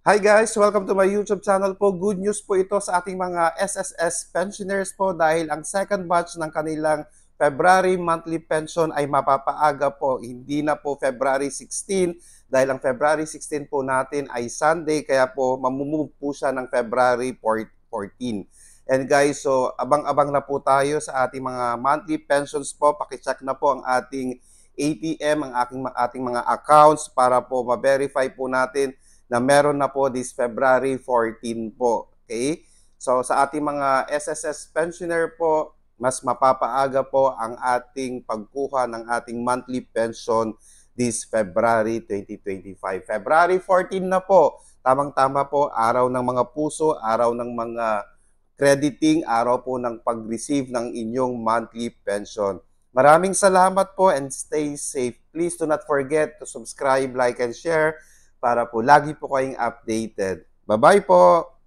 Hi guys! Welcome to my YouTube channel po. Good news po ito sa ating mga SSS pensioners po dahil ang second batch ng kanilang February monthly pension ay mapapaaga po. Hindi na po February 16 dahil ang February 16 po natin ay Sunday kaya po mamumove po siya ng February 14. And guys, so abang-abang na po tayo sa ating mga monthly pensions po. Pakicheck na po ang ating ATM, ang ating mga accounts para po ma-verify po natin na meron na po this February 14 po. Okay? So sa ating mga SSS pensioner po, mas mapapaaga po ang ating pagkuha ng ating monthly pension this February 2025. February 14 na po. Tamang-tama po, araw ng mga puso, araw ng mga crediting, araw po ng pag-receive ng inyong monthly pension. Maraming salamat po and stay safe. Please do not forget to subscribe, like, and share para po lagi po kayong updated. Bye-bye po!